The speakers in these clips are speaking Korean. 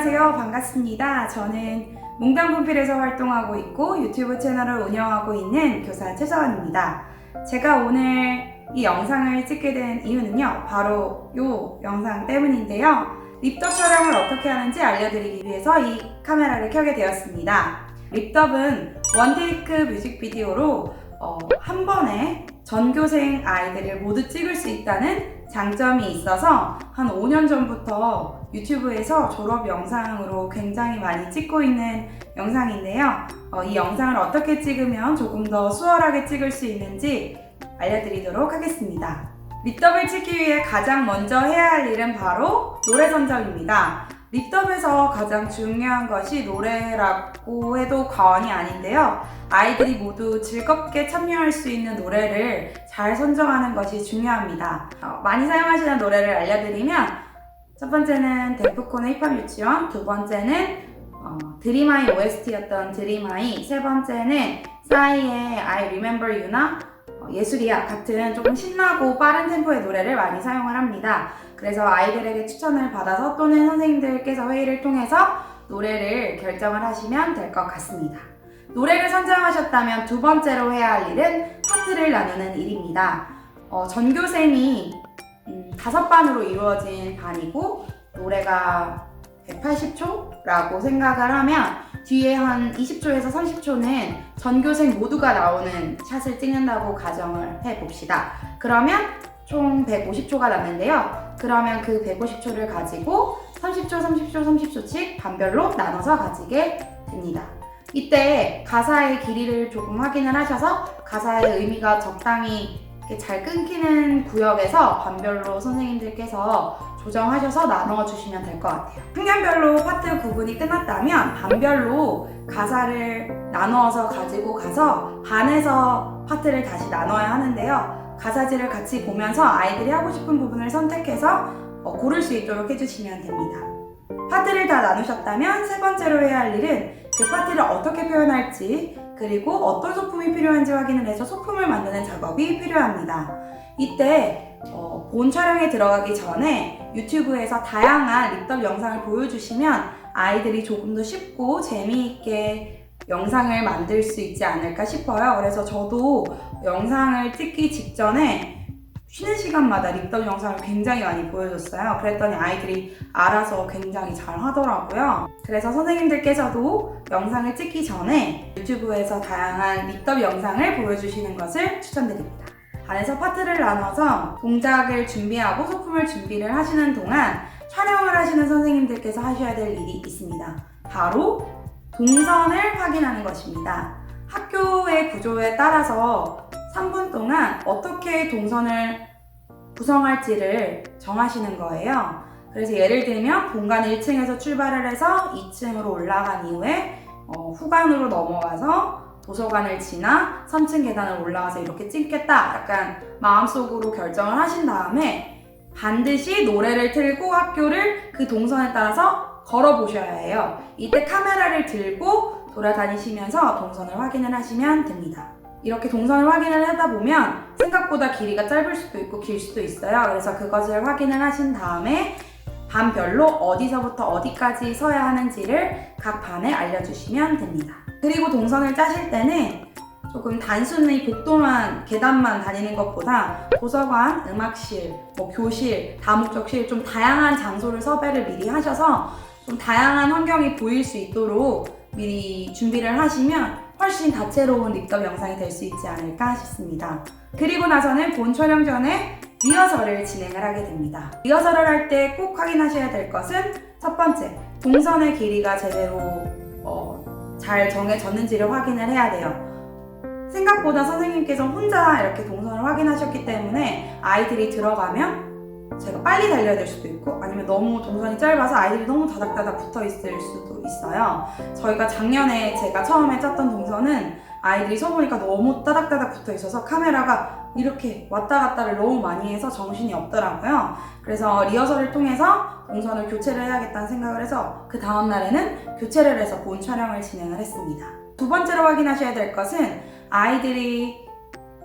안녕하세요. 반갑습니다. 저는 몽당분필에서 활동하고 있고 유튜브 채널을 운영하고 있는 교사 최서원입니다. 제가 오늘 이 영상을 찍게 된 이유는요, 바로 이 영상 때문인데요. 립덥 촬영을 어떻게 하는지 알려드리기 위해서 이 카메라를 켜게 되었습니다. 립덥은 원테이크 뮤직비디오로 한 번에 전교생 아이들을 모두 찍을 수 있다는 장점이 있어서 한 5년 전부터 유튜브에서 졸업 영상으로 굉장히 많이 찍고 있는 영상인데요. 이 영상을 어떻게 찍으면 조금 더 수월하게 찍을 수 있는지 알려드리도록 하겠습니다. 립덥을 찍기 위해 가장 먼저 해야 할 일은 바로 노래 선정입니다. 립덥에서 가장 중요한 것이 노래라고 해도 과언이 아닌데요. 아이들이 모두 즐겁게 참여할 수 있는 노래를 잘 선정하는 것이 중요합니다. 많이 사용하시는 노래를 알려드리면 첫 번째는 데프콘의 힙합 유치원, 두 번째는 드림아이 OST였던 드림아이, 세 번째는 싸이의 I Remember You나 예술이야 같은 조금 신나고 빠른 템포의 노래를 많이 사용을 합니다. 그래서 아이들에게 추천을 받아서 또는 선생님들께서 회의를 통해서 노래를 결정을 하시면 될 것 같습니다. 노래를 선정하셨다면 두 번째로 해야 할 일은 파트를 나누는 일입니다. 전교생이 5반으로 이루어진 반이고 노래가 180초라고 생각을 하면 뒤에 한 20초에서 30초는 전교생 모두가 나오는 샷을 찍는다고 가정을 해봅시다. 그러면 총 150초가 남는데요. 그러면 그 150초를 가지고 30초, 30초, 30초씩 반별로 나눠서 가지게 됩니다. 이때 가사의 길이를 조금 확인을 하셔서 가사의 의미가 적당히 잘 끊기는 구역에서 반별로 선생님들께서 조정하셔서 나눠주시면 될 것 같아요. 학년별로 파트 구분이 끝났다면 반별로 가사를 나누어서 가지고 가서 반에서 파트를 다시 나눠야 하는데요. 가사지를 같이 보면서 아이들이 하고 싶은 부분을 선택해서 고를 수 있도록 해주시면 됩니다. 파트를 다 나누셨다면 세 번째로 해야 할 일은 그 파트를 어떻게 표현할지 그리고 어떤 소품이 필요한지 확인을 해서 소품을 만드는 작업이 필요합니다. 이때 본 촬영에 들어가기 전에 유튜브에서 다양한 립덥 영상을 보여주시면 아이들이 조금 더 쉽고 재미있게 영상을 만들 수 있지 않을까 싶어요. 그래서 저도 영상을 찍기 직전에 쉬는 시간마다 립덥 영상을 굉장히 많이 보여줬어요. 그랬더니 아이들이 알아서 굉장히 잘 하더라고요. 그래서 선생님들께서도 영상을 찍기 전에 유튜브에서 다양한 립덥 영상을 보여주시는 것을 추천드립니다. 반에서 파트를 나눠서 동작을 준비하고 소품을 준비를 하시는 동안 촬영을 하시는 선생님들께서 하셔야 될 일이 있습니다. 바로 동선을 확인하는 것입니다. 학교의 구조에 따라서 3분 동안 어떻게 동선을 구성할지를 정하시는 거예요. 그래서 예를 들면 본관 1층에서 출발을 해서 2층으로 올라간 이후에 후관으로 넘어가서 도서관을 지나 3층 계단을 올라가서 이렇게 찍겠다. 약간 마음속으로 결정을 하신 다음에 반드시 노래를 틀고 학교를 그 동선에 따라서 걸어보셔야 해요. 이때 카메라를 들고 돌아다니시면서 동선을 확인을 하시면 됩니다. 이렇게 동선을 확인을 하다 보면 생각보다 길이가 짧을 수도 있고 길 수도 있어요. 그래서 그것을 확인을 하신 다음에 반별로 어디서부터 어디까지 서야 하는지를 각 반에 알려주시면 됩니다. 그리고 동선을 짜실 때는 조금 단순히 복도만 계단만 다니는 것보다 도서관, 음악실, 교실, 다목적실 좀 다양한 장소를 섭외를 미리 하셔서 좀 다양한 환경이 보일 수 있도록 미리 준비를 하시면 훨씬 다채로운 립덥 영상이 될 수 있지 않을까 싶습니다. 그리고 나서는 본 촬영 전에 리허설을 진행을 하게 됩니다. 리허설을 할 때 꼭 확인하셔야 될 것은 첫 번째, 동선의 길이가 제대로 잘 정해졌는지를 확인을 해야 돼요. 생각보다 선생님께서 혼자 이렇게 동선을 확인하셨기 때문에 아이들이 들어가면 제가 빨리 달려야 될 수도 있고 아니면 너무 동선이 짧아서 아이들이 너무 다닥다닥 붙어 있을 수도 있어요. 저희가 작년에 제가 처음에 짰던 동선은 아이들이 서보니까 너무 따닥따닥 붙어 있어서 카메라가 이렇게 왔다 갔다를 너무 많이 해서 정신이 없더라고요. 그래서 리허설을 통해서 동선을 교체를 해야겠다는 생각을 해서 그 다음 날에는 교체를 해서 본 촬영을 진행을 했습니다. 두 번째로 확인하셔야 될 것은 아이들이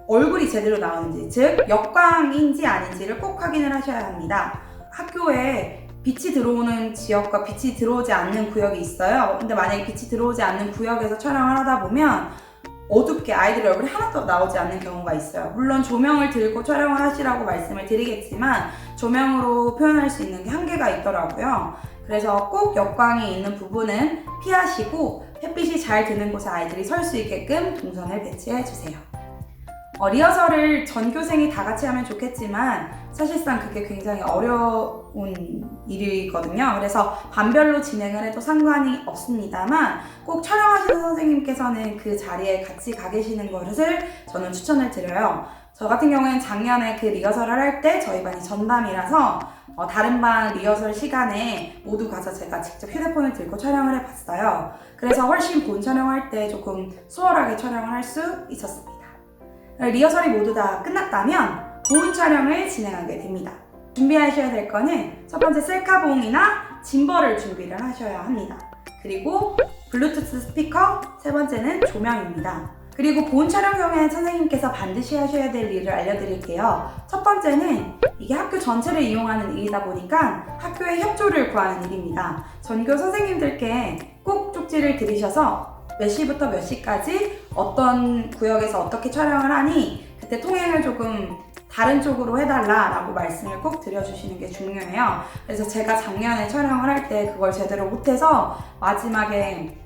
얼굴이 제대로 나오는지, 즉 역광인지 아닌지를 꼭 확인을 하셔야 합니다. 학교에 빛이 들어오는 지역과 빛이 들어오지 않는 구역이 있어요. 근데 만약에 빛이 들어오지 않는 구역에서 촬영을 하다 보면 어둡게 아이들 얼굴이 하나도 나오지 않는 경우가 있어요. 물론 조명을 들고 촬영을 하시라고 말씀을 드리겠지만 조명으로 표현할 수 있는 게 한계가 있더라고요. 그래서 꼭 역광이 있는 부분은 피하시고 햇빛이 잘 드는 곳에 아이들이 설 수 있게끔 동선을 배치해 주세요. 리허설을 전교생이 다 같이 하면 좋겠지만 사실상 그게 굉장히 어려운 일이거든요. 그래서 반별로 진행을 해도 상관이 없습니다만 꼭 촬영하시는 선생님께서는 그 자리에 같이 가 계시는 것을 저는 추천을 드려요. 저 같은 경우에는 작년에 그 리허설을 할 때 저희 반이 전담이라서 다른 반 리허설 시간에 모두 가서 제가 직접 휴대폰을 들고 촬영을 해봤어요. 그래서 훨씬 본 촬영할 때 조금 수월하게 촬영을 할 수 있었습니다. 리허설이 모두 다 끝났다면 본 촬영을 진행하게 됩니다. 준비하셔야 될 거는 첫 번째 셀카봉이나 짐벌을 준비를 하셔야 합니다. 그리고 블루투스 스피커, 세 번째는 조명입니다. 그리고 본 촬영용에 선생님께서 반드시 하셔야 될 일을 알려드릴게요. 첫 번째는 이게 학교 전체를 이용하는 일이다 보니까 학교의 협조를 구하는 일입니다. 전교 선생님들께 꼭 쪽지를 드리셔서 몇 시부터 몇 시까지 어떤 구역에서 어떻게 촬영을 하니 그때 통행을 조금 다른 쪽으로 해달라라고 말씀을 꼭 드려주시는 게 중요해요. 그래서 제가 작년에 촬영을 할 때 그걸 제대로 못해서 마지막에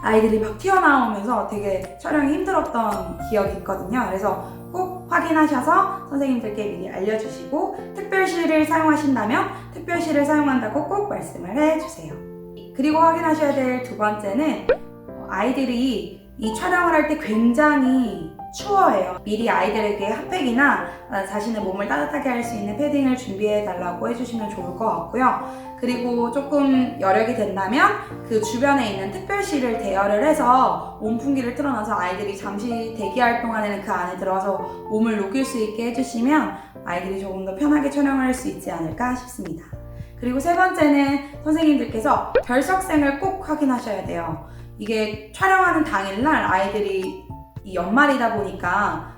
아이들이 막 튀어나오면서 되게 촬영이 힘들었던 기억이 있거든요. 그래서 꼭 확인하셔서 선생님들께 미리 알려주시고 특별시를 사용하신다면 특별시를 사용한다고 꼭 말씀을 해주세요. 그리고 확인하셔야 될 두 번째는 아이들이 이 촬영을 할 때 굉장히 추워해요. 미리 아이들에게 핫팩이나 자신의 몸을 따뜻하게 할 수 있는 패딩을 준비해 달라고 해주시면 좋을 것 같고요. 그리고 조금 여력이 된다면 그 주변에 있는 특별시를 대여를 해서 온풍기를 틀어놔서 아이들이 잠시 대기할 동안에는 그 안에 들어가서 몸을 녹일 수 있게 해주시면 아이들이 조금 더 편하게 촬영을 할 수 있지 않을까 싶습니다. 그리고 세 번째는 선생님들께서 결석생을 꼭 확인하셔야 돼요. 이게 촬영하는 당일날 아이들이 이 연말이다 보니까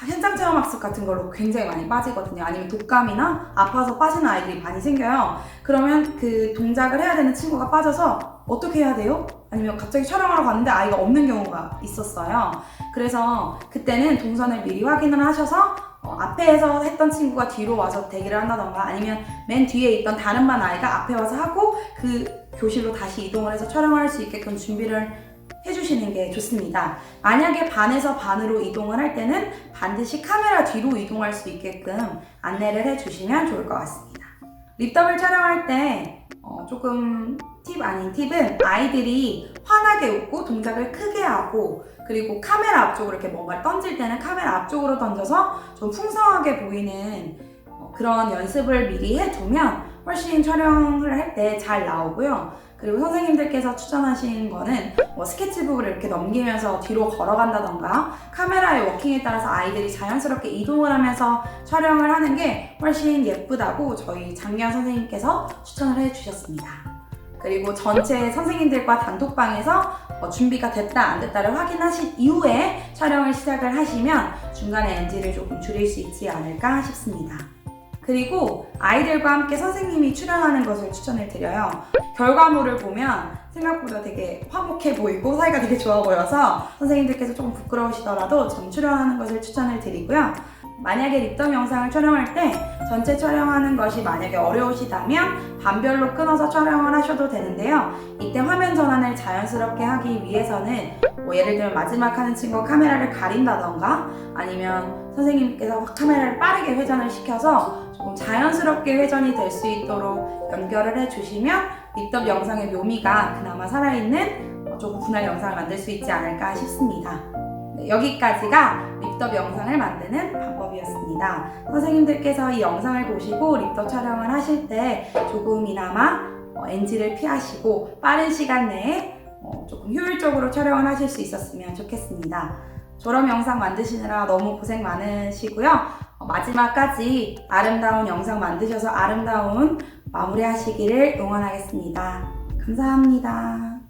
현장 체험학습 같은 걸로 굉장히 많이 빠지거든요. 아니면 독감이나 아파서 빠지는 아이들이 많이 생겨요. 그러면 그 동작을 해야 되는 친구가 빠져서 어떻게 해야 돼요? 아니면 갑자기 촬영하러 갔는데 아이가 없는 경우가 있었어요. 그래서 그때는 동선을 미리 확인을 하셔서 앞에서 했던 친구가 뒤로 와서 대기를 한다던가 아니면 맨 뒤에 있던 다른 반 아이가 앞에 와서 하고 그 교실로 다시 이동을 해서 촬영을 할 수 있게끔 준비를 해주시는 게 좋습니다. 만약에 반에서 반으로 이동을 할 때는 반드시 카메라 뒤로 이동할 수 있게끔 안내를 해주시면 좋을 것 같습니다. 립더블 촬영할 때 조금 팁 아닌 팁은 아이들이 환하게 웃고 동작을 크게 하고 그리고 카메라 앞쪽으로 이렇게 뭔가를 던질 때는 카메라 앞쪽으로 던져서 좀 풍성하게 보이는 그런 연습을 미리 해두면 훨씬 촬영을 할 때 잘 나오고요. 그리고 선생님들께서 추천하신 거는 스케치북을 이렇게 넘기면서 뒤로 걸어간다던가 카메라의 워킹에 따라서 아이들이 자연스럽게 이동을 하면서 촬영을 하는 게 훨씬 예쁘다고 저희 작년 선생님께서 추천을 해주셨습니다. 그리고 전체 선생님들과 단톡방에서 준비가 됐다 안 됐다를 확인하신 이후에 촬영을 시작을 하시면 중간에 NG를 조금 줄일 수 있지 않을까 싶습니다. 그리고 아이들과 함께 선생님이 출연하는 것을 추천을 드려요. 결과물을 보면 생각보다 되게 화목해 보이고 사이가 되게 좋아 보여서 선생님들께서 조금 부끄러우시더라도 전 출연하는 것을 추천을 드리고요. 만약에 립덤 영상을 촬영할 때 전체 촬영하는 것이 만약에 어려우시다면 반별로 끊어서 촬영을 하셔도 되는데요. 이때 화면 전환을 자연스럽게 하기 위해서는 예를 들면 마지막 하는 친구가 카메라를 가린다던가 아니면 선생님께서 카메라를 빠르게 회전을 시켜서 조금 자연스럽게 회전이 될 수 있도록 연결을 해주시면 립덤 영상의 묘미가 그나마 살아있는 조금 분할 영상을 만들 수 있지 않을까 싶습니다. 네, 여기까지가 립덤 영상을 만드는 방법이었습니다. 선생님들께서 이 영상을 보시고 립덤 촬영을 하실 때 조금이나마 NG를 피하시고 빠른 시간 내에 조금 효율적으로 촬영을 하실 수 있었으면 좋겠습니다. 졸업 영상 만드시느라 너무 고생 많으시고요. 마지막까지 아름다운 영상 만드셔서 아름다운 마무리 하시기를 응원하겠습니다. 감사합니다.